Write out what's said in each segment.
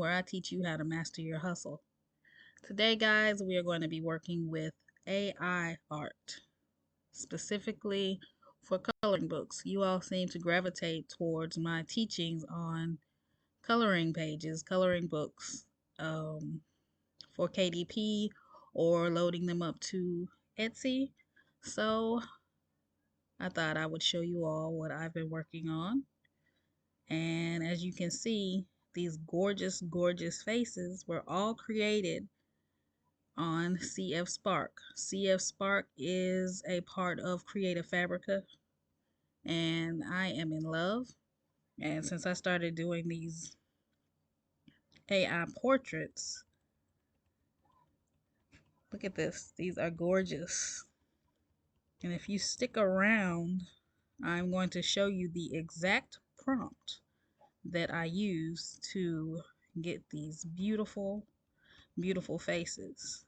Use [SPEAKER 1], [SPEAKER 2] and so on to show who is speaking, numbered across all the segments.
[SPEAKER 1] where I teach you how to master your hustle. Today, guys, we are going to be working with AI art, specifically for coloring books. You all seem to gravitate towards my teachings on coloring pages, coloring books for KDP or loading them up to Etsy. So I thought I would show you all what I've been working on. And as you can see, these gorgeous, gorgeous faces were all created on CF Spark. CF Spark is a part of Creative Fabrica, and I am in love. And since I started doing these AI portraits, look at this. These are gorgeous. And if you stick around, I'm going to show you the exact prompt that I use to get these beautiful, beautiful faces.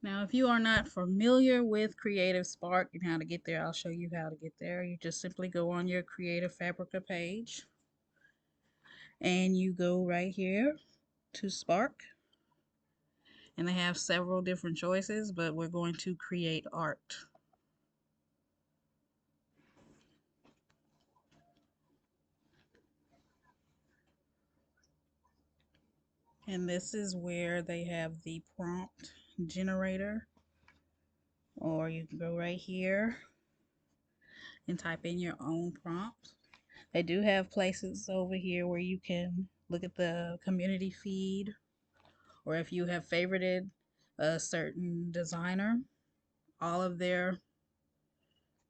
[SPEAKER 1] Now, if you are not familiar with Creative Spark and how to get there, I'll show you how to get there. You just simply go on your Creative Fabrica page and you go right here to Spark. And they have several different choices, but we're going to create art. And this is where they have the prompt generator, or you can go right here and type in your own prompt. They do have places over here where you can look at the community feed, or if you have favorited a certain designer, all of their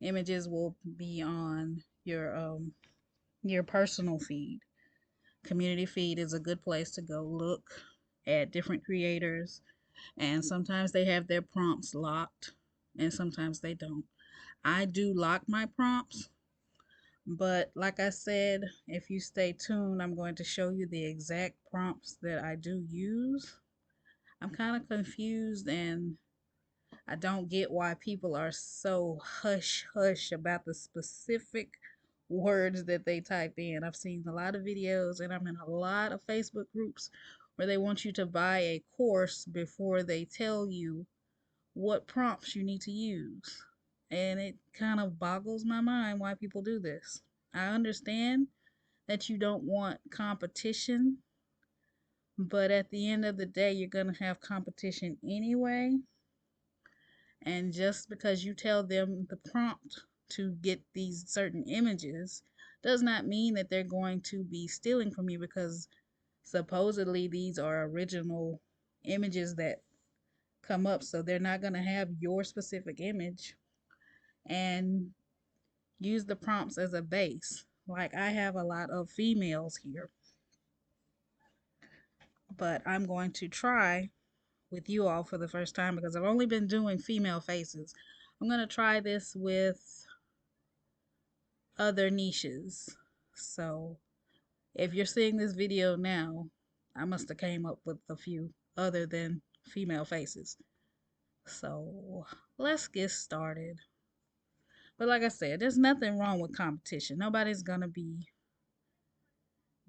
[SPEAKER 1] images will be on your personal feed. Community feed is a good place to go look at different creators, and sometimes they have their prompts locked and sometimes they don't. I do lock my prompts, but like I said, if you stay tuned, I'm going to show you the exact prompts that I do use. I'm kind of confused, and I don't get why people are so hush hush about the specific words that they type in. I've seen a lot of videos and I'm in a lot of Facebook groups where they want you to buy a course before they tell you what prompts you need to use. And it kind of boggles my mind why people do this. I understand that you don't want competition, but at the end of the day, you're going to have competition anyway. And just because you tell them the prompt to get these certain images does not mean that they're going to be stealing from you, because supposedly these are original images that come up. So they're not going to have your specific image and use the prompts as a base. Like, I have a lot of females here, but I'm going to try with you all for the first time because I've only been doing female faces. I'm going to try this with other niches. So if you're seeing this video now, I must have came up with a few other than female faces. So let's get started. But like I said, there's nothing wrong with competition. Nobody's gonna be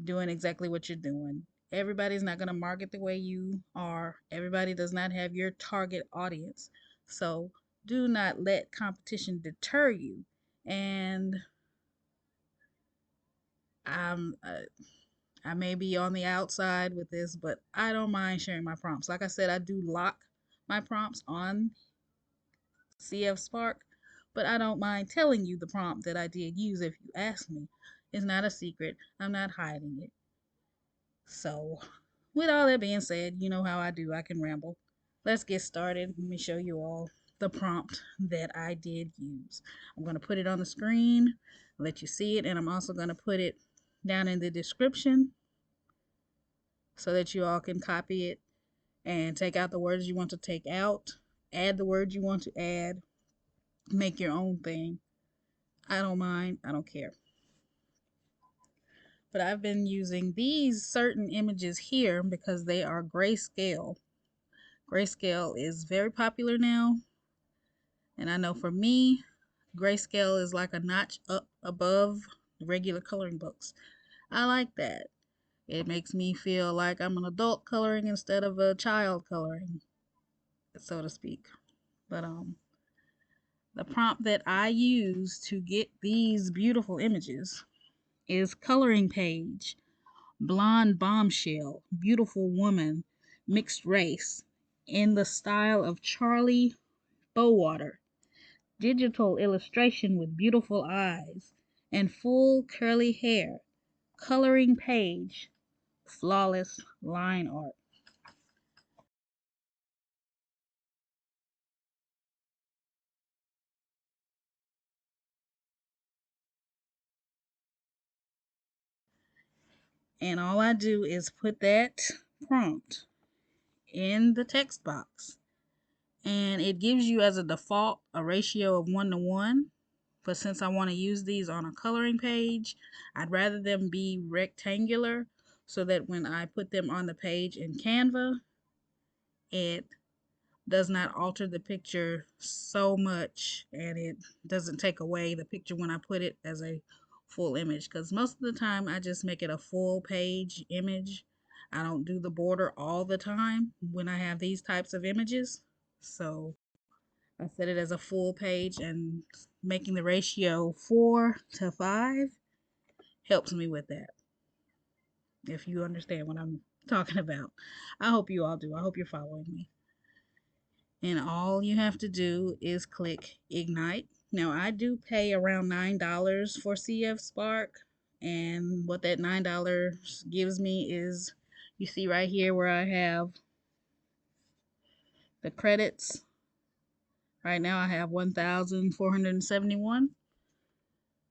[SPEAKER 1] doing exactly what you're doing. Everybody's not gonna market the way you are. Everybody does not have your target audience. So do not let competition deter you. And I'm I may be on the outside with this, but I don't mind sharing my prompts. Like I said, I do lock my prompts on CF Spark, but I don't mind telling you the prompt that I did use if you ask me. It's not a secret. I'm not hiding it. So, with all that being said, you know how I do. I can ramble. Let's get started. Let me show you all the prompt that I did use. I'm going to put it on the screen, let you see it, and I'm also going to put it down in the description so that you all can copy it and take out the words you want to take out, add the words you want to add, make your own thing. I don't mind. I don't care. But I've been using these certain images here because they are grayscale. Grayscale is very popular now. And I know for me, grayscale is like a notch up above regular coloring books. I like that. It makes me feel like I'm an adult coloring instead of a child coloring, so to speak. But the prompt that I use to get these beautiful images is coloring page, blonde bombshell, beautiful woman, mixed race, in the style of Charlie Bowater, digital illustration with beautiful eyes and full curly hair, coloring page, flawless line art. And all I do is put that prompt in the text box. And it gives you as a default a ratio of 1:1. But since I want to use these on a coloring page, I'd rather them be rectangular so that when I put them on the page in Canva, it does not alter the picture so much and it doesn't take away the picture when I put it as a full image, because most of the time I just make it a full page image. I don't do the border all the time when I have these types of images. So I set it as a full page, and making the ratio 4:5 helps me with that. If you understand what I'm talking about, I hope you all do. I hope you're following me. And all you have to do is click Ignite. Now, I do pay around $9 for CF Spark, and what that $9 gives me is, you see right here where I have the credits. Right now I have 1,471.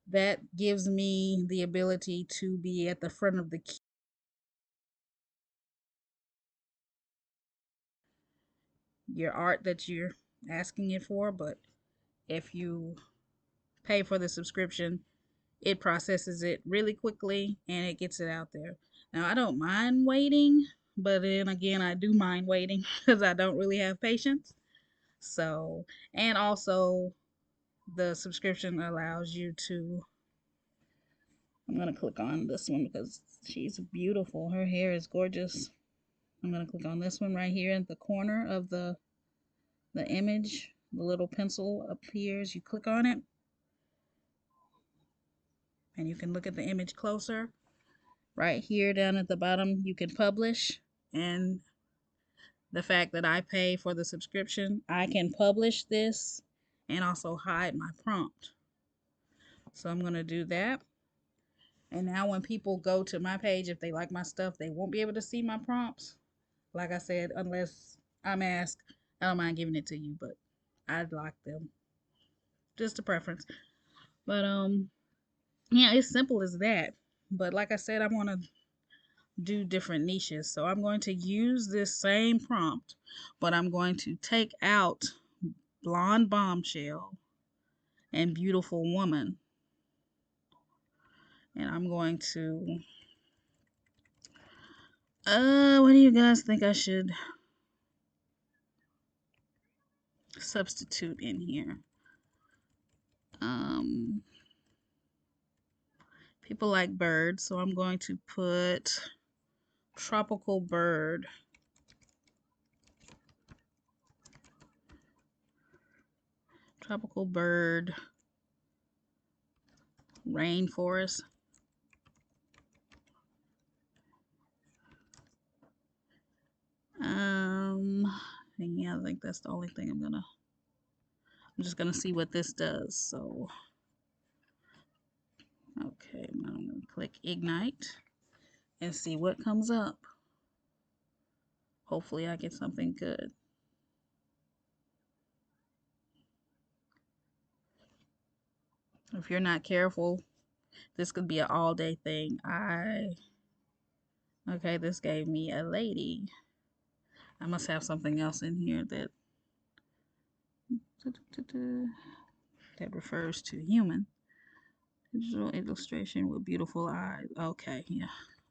[SPEAKER 1] That gives me the ability to be at the front of the queue. Your art that you're asking it for, but if you pay for the subscription, it processes it really quickly and it gets it out there. Now, I don't mind waiting, but then again, I do mind waiting because I don't really have patience. So, and also the subscription allows you to, I'm going to click on this one because she's beautiful. Her hair is gorgeous. I'm going to click on this one right here in the corner of the image. The little pencil appears. You click on it and you can look at the image closer. Right here down at the bottom, you can publish. And the fact that I pay for the subscription, I can publish this and also hide my prompt. So I'm going to do that. And now when people go to my page, if they like my stuff, they won't be able to see my prompts. Like I said, unless I'm asked, I don't mind giving it to you, but I'd lock them. Just a preference. But yeah, it's simple as that. But like I said, I want to do different niches. So I'm going to use this same prompt, but I'm going to take out blonde bombshell and beautiful woman. And I'm going to, what do you guys think I should substitute in here? People like birds, so I'm going to put tropical bird. Tropical bird, rainforest. And yeah, I think that's the only thing I'm just gonna see what this does. So, okay, now I'm gonna click Ignite and see what comes up. Hopefully I get something good. If you're not careful, this could be an all day thing. Okay, this gave me a lady. I must have something else in here that refers to human. Digital illustration with beautiful eyes. Okay, yeah.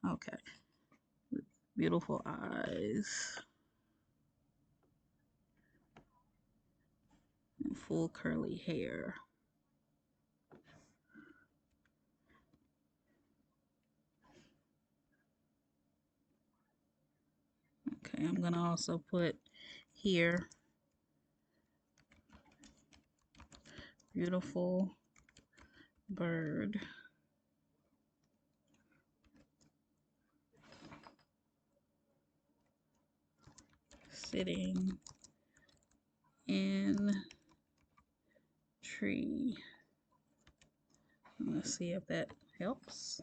[SPEAKER 1] Okay. With beautiful eyes. And full curly hair. Okay, I'm gonna also put here beautiful bird sitting in tree. Let's see if that helps.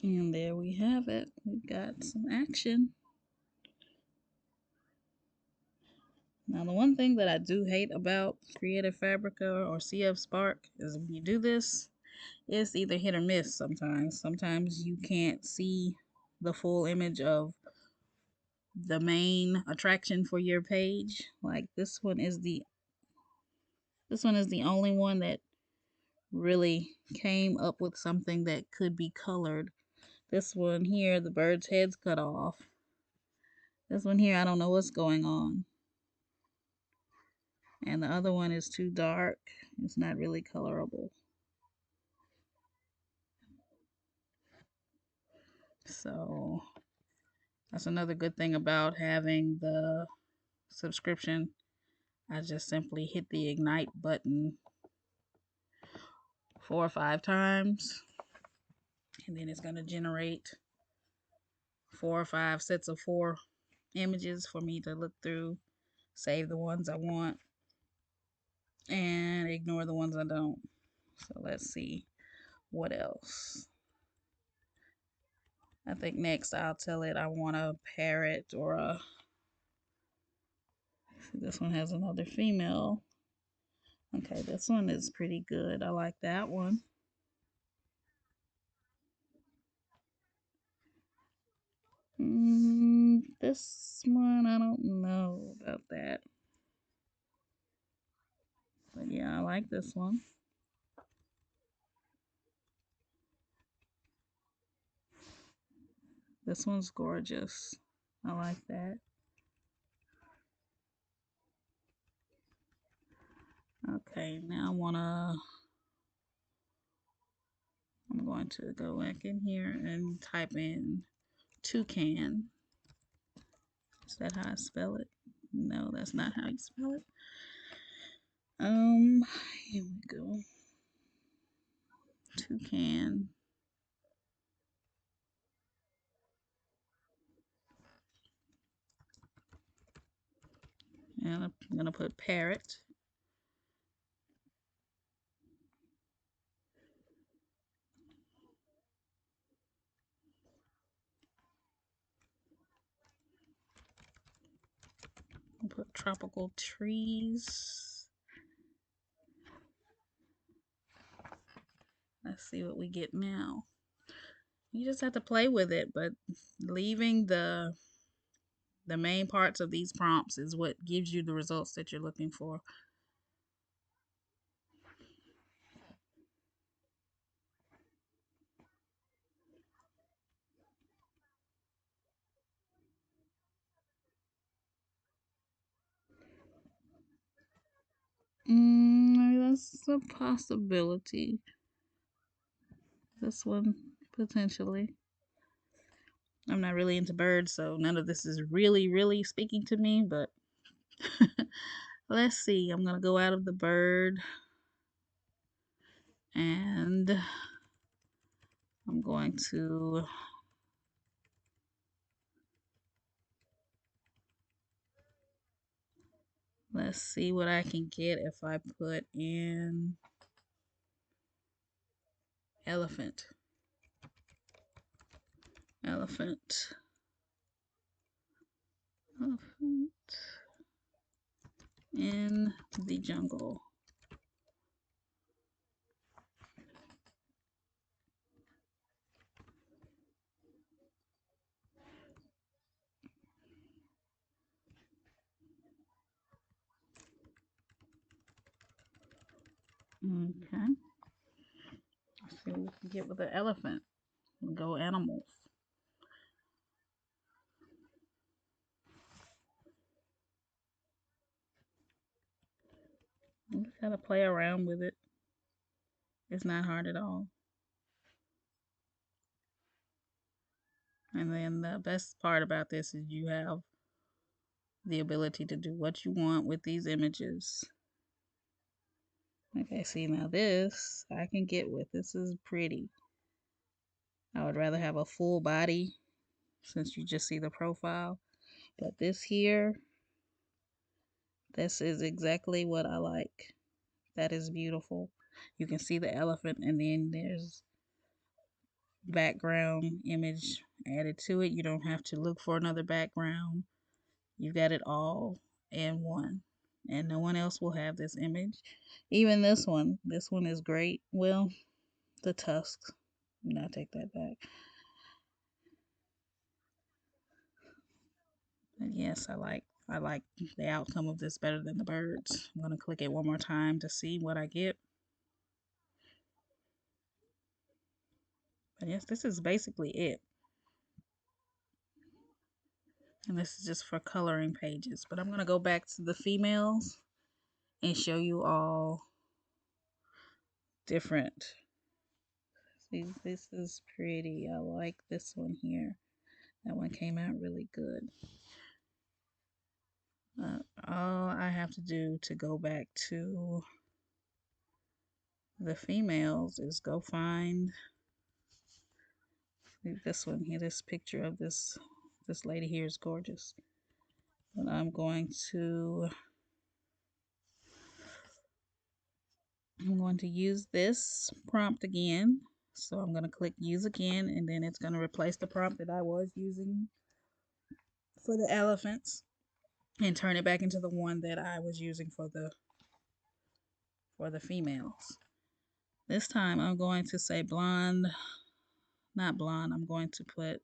[SPEAKER 1] And there we have it. We've got some action. Now, the one thing that I do hate about Creative Fabrica or CF Spark is when you do this, it's either hit or miss sometimes. Sometimes you can't see the full image of the main attraction for your page. Like this one is the only one that really came up with something that could be colored. This one here, the bird's head's cut off. This one here, I don't know what's going on. And the other one is too dark. It's not really colorable. So that's another good thing about having the subscription. I just simply hit the ignite button 4 or 5 times, and then it's going to generate 4 or 5 sets of 4 images for me to look through, save the ones I want, and ignore the ones I don't. So let's see what else. I think next I'll tell it I want a parrot or a. See, this one has another female. Okay, this one is pretty good. I like that one. This one, I don't know about that. But yeah, I like this one. This one's gorgeous. I like that. Okay, now I'm going to go back in here and type in toucan. Is that how I spell it? No, that's not how you spell it. Here we go. Toucan. And I'm gonna put parrot. I'll put tropical trees. Let's see what we get now. You just have to play with it, but leaving the main parts of these prompts is what gives you the results that you're looking for. That's a possibility. This one, potentially. I'm not really into birds, so none of this is really speaking to me, but let's see. I'm going to go out of the bird and I'm going to let's see what I can get if I put in elephant. Elephant. Elephant in the jungle. Okay. Let's see what we can get with the elephant. We'll go animals. You just gotta play around with it. It's not hard at all. And then the best part about this is you have the ability to do what you want with these images. Okay, see now this I can get with. This is pretty. I would rather have a full body since you just see the profile. But this here, this is exactly what I like. That is beautiful. You can see the elephant and then there's background image added to it. You don't have to look for another background. You got it all in one. And no one else will have this image. Even this one. This one is great. Well, the tusks. No, I take that back. But yes, I like the outcome of this better than the birds. I'm gonna click it one more time to see what I get. But yes, this is basically it. And this is just for coloring pages. But I'm gonna go back to the females and show you all different. See, this is pretty. I like this one here. That one came out really good. All I have to do to go back to the females is go find this one here. This picture of this lady here is gorgeous. But I'm going to use this prompt again. So I'm going to click use again, and then it's going to replace the prompt that I was using for the elephants and turn it back into the one that I was using for the females. This time I'm going to say blonde, not blonde. I'm going to put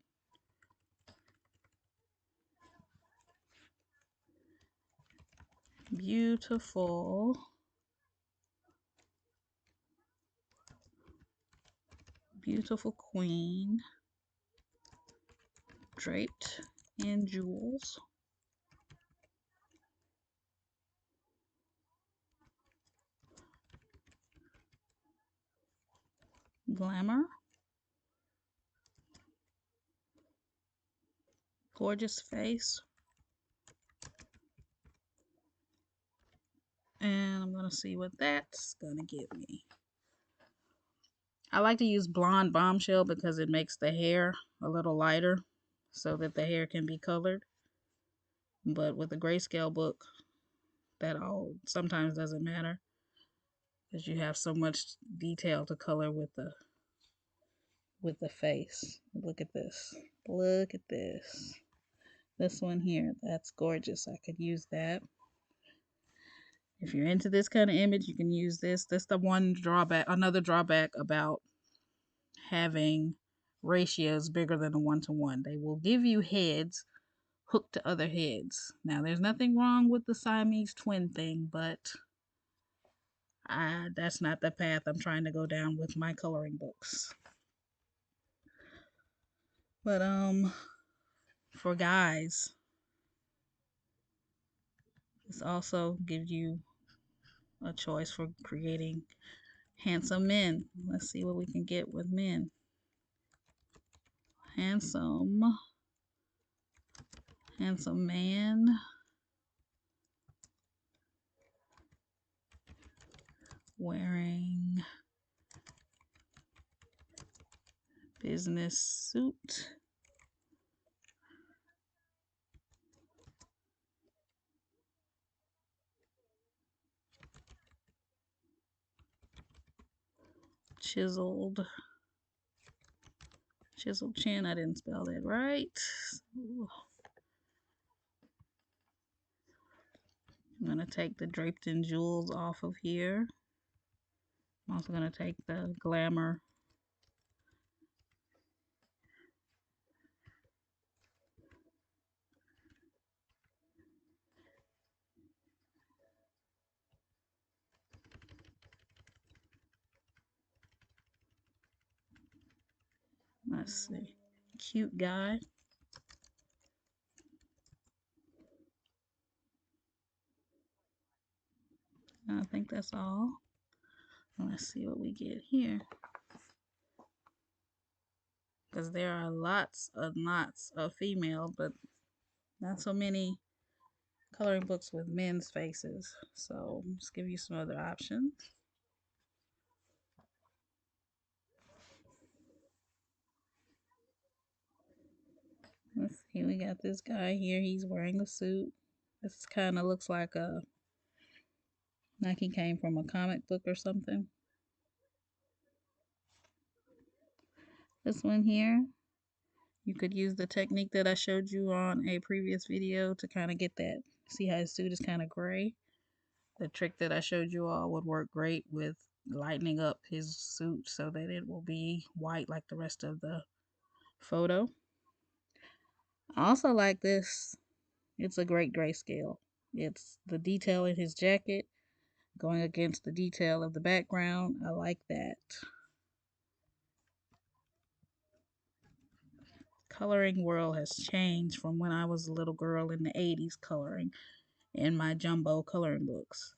[SPEAKER 1] beautiful queen draped in jewels. Glamour. Gorgeous face. And I'm going to see what that's going to give me. I like to use blonde bombshell because it makes the hair a little lighter so that the hair can be colored. But with the grayscale book, that all sometimes doesn't matter because you have so much detail to color with the face. Look at this. Look at this. This one here, that's gorgeous. I could use that. If you're into this kind of image, you can use this. That's the one drawback, another drawback about having ratios bigger than a 1-to-1. They will give you heads hooked to other heads. Now, there's nothing wrong with the Siamese twin thing, but that's not the path I'm trying to go down with my coloring books. But for guys, this also gives you a choice for creating handsome men. Let's see what we can get with men. Handsome man wearing business suit. Chiseled chin. I didn't spell that right. Ooh. I'm going to take the draped in jewels off of here. I'm also going to take the glamour let's see, cute guy. I think that's all. Let's see what we get here. Because there are lots of female, but not so many coloring books with men's faces. So let's give you some other options. Let's see, we got this guy here. He's wearing a suit. This kind of looks like he came from a comic book or something. This one here, you could use the technique that I showed you on a previous video to kind of get that. See how his suit is kind of gray? The trick that I showed you all would work great with lightening up his suit so that it will be white like the rest of the photo. I also like this. It's a great grayscale. It's the detail in his jacket going against the detail of the background. I like that. Coloring world has changed from when I was a little girl in the 80s coloring in my jumbo coloring books.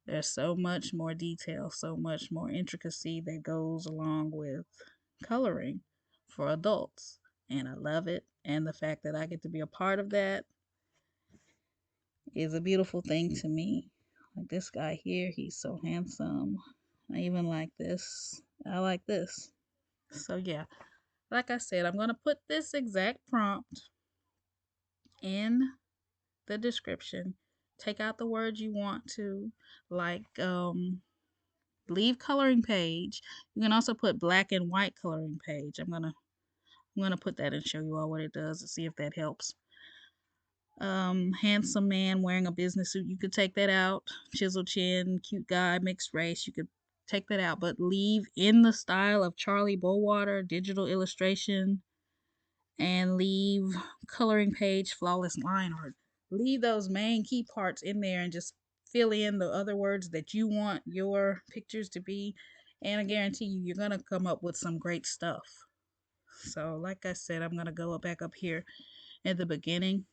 [SPEAKER 1] There's so much more detail, so much more intricacy that goes along with coloring for adults. And I love it. And the fact that I get to be a part of that is a beautiful thing to me. Like this guy here, he's so handsome. I even like this. I like this. So yeah, like I said, I'm going to put this exact prompt in the description. Take out the words you want to, like leave coloring page. You can also put black and white coloring page. I'm gonna put that and show you all what it does and see if that helps. Handsome man wearing a business suit, you could take that out. Chisel chin, cute guy, mixed race, you could take that out, but leave in the style of Charlie Bowater, digital illustration, and leave coloring page, flawless line art. Leave those main key parts in there and just fill in the other words that you want your pictures to be. And I guarantee you, you're going to come up with some great stuff. So like I said, I'm going to go back up here at the beginning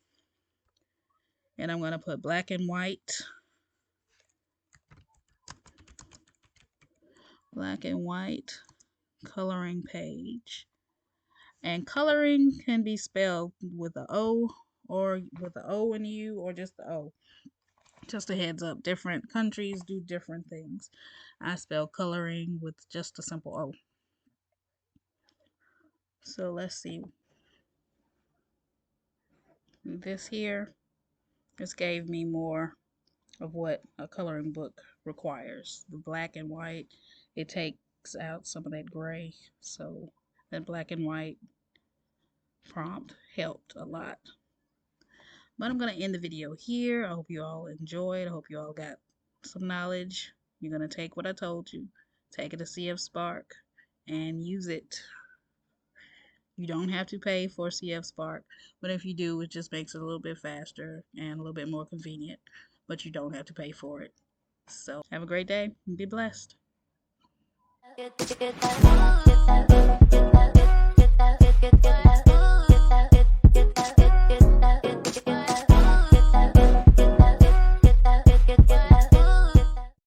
[SPEAKER 1] and I'm going to put black and white. Black and white coloring page. And coloring can be spelled with an O or with an O and U or just the O. Just a heads up, different countries do different things. I spell coloring with just a simple O. So let's see. This here, this gave me more of what a coloring book requires. The black and white, it takes out some of that gray. So that black and white prompt helped a lot. But I'm going to end the video here. I hope you all enjoyed. I hope you all got some knowledge. You're going to take what I told you, take it to CF Spark, and use it. You don't have to pay for CF Spark, but if you do, it just makes it a little bit faster and a little bit more convenient, but you don't have to pay for it. So have a great day and be blessed.